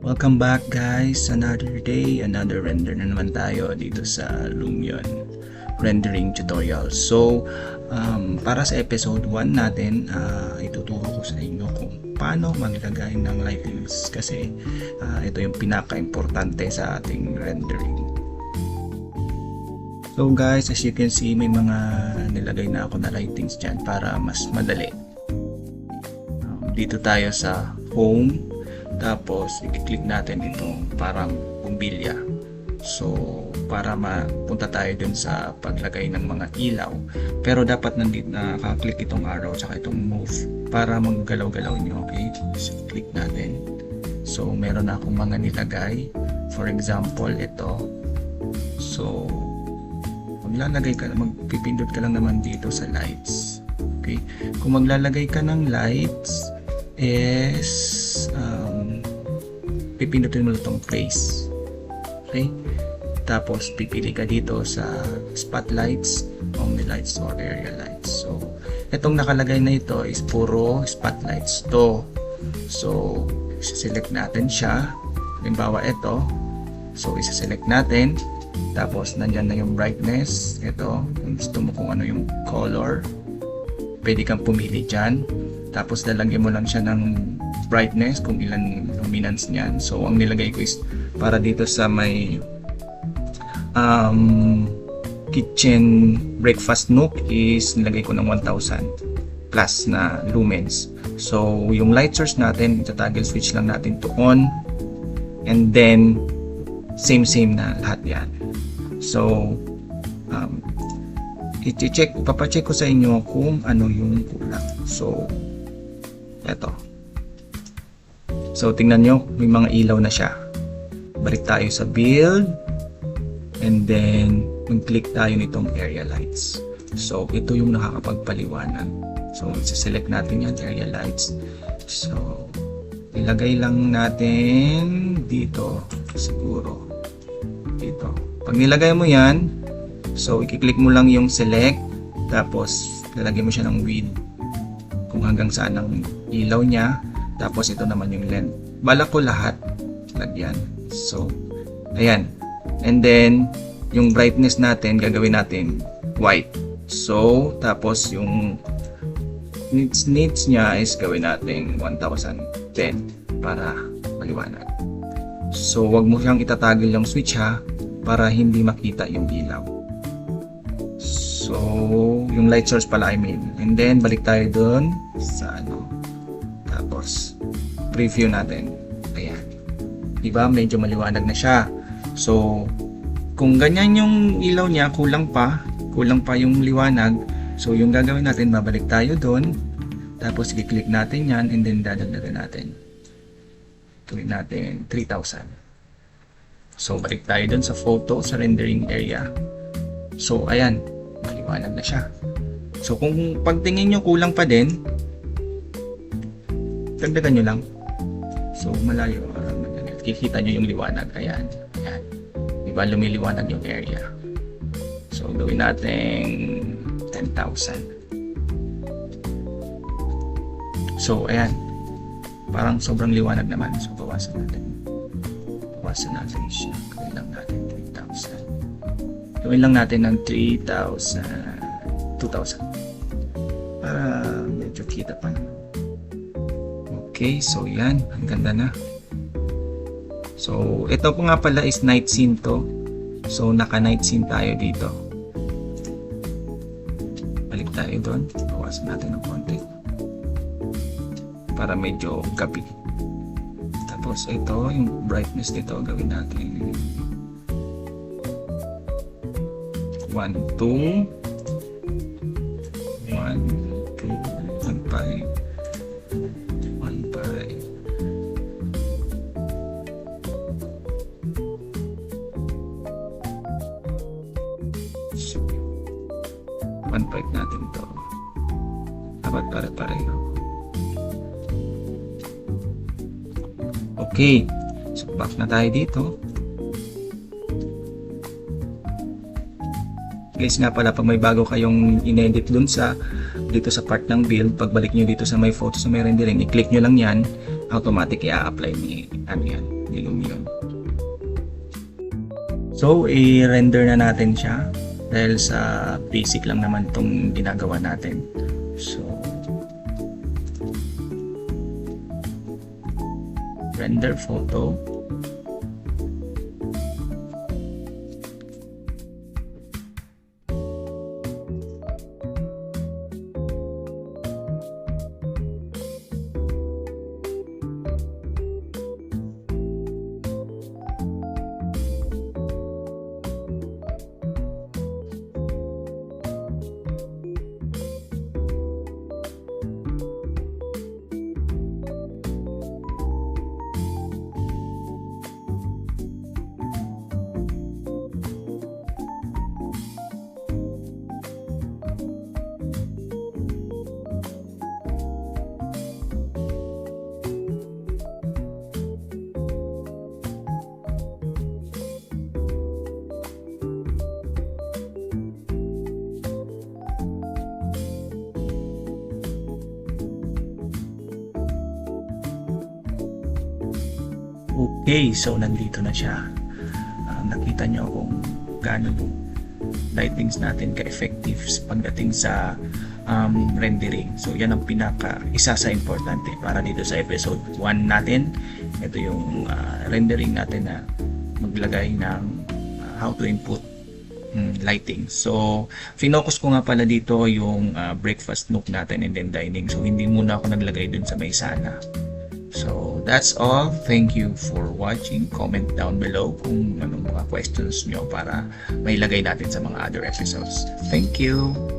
Welcome back guys, another day, another render na naman tayo dito sa Lumion rendering tutorial. So, para sa episode 1 natin, ituturo ko sa inyo kung paano maglagay ng lightings kasi ito yung pinaka-importante sa ating rendering. So guys, as you can see, may mga nilagay na ako na lightings dyan para mas madali. Dito tayo sa home. Tapos, i-click natin itong parang bumbilya. So, para mapunta tayo dun sa paglagay ng mga ilaw. Pero dapat nandito nakaklik itong arrow tsaka itong move para maggalaw-galaw nyo. Okay? So, click natin. So, meron na akong mga nilagay. For example, ito. So, magpipindot ka lang naman dito sa lights. Okay? Kung maglalagay ka ng lights, is pipindutin mo itong face. Okay, tapos pipili ka dito sa spotlights, omni lights or area lights. So itong nakalagay na ito is puro spotlights to. So isa-select natin siya. Halimbawa ito, so isa-select natin, tapos nandyan na yung brightness. Ito, kung gusto mo kung ano yung color, pwede kang pumili dyan. Tapos lalagyan mo lang siya ng brightness kung ilan luminance niyan. So ang nilagay ko is para dito sa may kitchen breakfast nook is nilagay ko ng 1000 plus na lumens. So yung light source natin, toggle switch lang natin to on, and then same na lahat yan. So papacheck ko sa inyo kung ano yung kulang. So eto. So tingnan nyo, may mga ilaw na siya. Balik tayo sa build, and then mag-click tayo nitong area lights. So ito yung nakakapagpaliwanag. So isa-select natin yan, area lights. So ilagay lang natin dito, siguro dito. Pag nilagay mo yan, so i-click mo lang yung select, tapos lalagay mo siya ng width kung hanggang saan ang ilaw niya. Tapos ito naman yung length. Balak ko lahat lagyan. So, ayan. And then, yung brightness natin, gagawin natin white. So, tapos yung needs niya is gawin natin 1010 para maliwanag. So, wag mo siyang itatagil yung switch ha, para hindi makita yung ilaw. So, yung light source pala I mean. And then, balik tayo dun sa tapos preview natin. Ayan. Diba? Medyo maliwanag na siya. So, kung ganyan yung ilaw niya, kulang pa yung liwanag. So, yung gagawin natin, babalik tayo doon. Tapos, i-click natin yan, and then dadagdagan natin. Tuloy natin 3000. So, balik tayo doon sa photo, sa rendering area. So, ayan. Maliwanag na siya. So, kung pagtingin nyo kulang pa din, dagdagan nyo lang. So, malayo. Kikita nyo yung liwanag. Ayan. Ayan. Diba lumiliwanag yung area. So, gawin natin 10,000. So, ayan. Parang sobrang liwanag naman. So, bawasan natin. Bawasan natin siya. Gawin lang natin 3,000. Gawin lang natin ng 3,000. 2,000. Para medyo kita pa naman. Okay, so yan, ang ganda na. So, ito po nga pala is night scene to. So, naka-night scene tayo dito. Balik tayo doon. Bawasan natin ng konti. Para medyo gabi. Tapos, ito, yung brightness nito, gawin natin 1, 2 1, 2 1, 5 1.5 natin to. Dapat pare-pareho. Okay. So, back na tayo dito. Guys nga pala, pag may bago kayong inedit dun sa dito sa part ng build, pagbalik nyo dito sa may photos na may rendering, i-click nyo lang yan, automatic i-apply ni Lumion. So, i-render na natin siya dahil sa basic lang naman itong ginagawa natin. So, render photo. Okay, so nandito na siya. Nakita nyo kung gaano yung lightings natin ka-effective pagdating sa rendering. So yan ang isa sa importante para dito sa episode 1 natin. Ito yung rendering natin na maglagay ng how to input lighting. So finocus ko nga pala dito yung breakfast nook natin and then dining. So hindi muna ako naglagay dun sa may sana. So that's all. Thank you for watching. Comment down below kung anong mga questions nyo para mailagay natin sa mga other episodes. Thank you!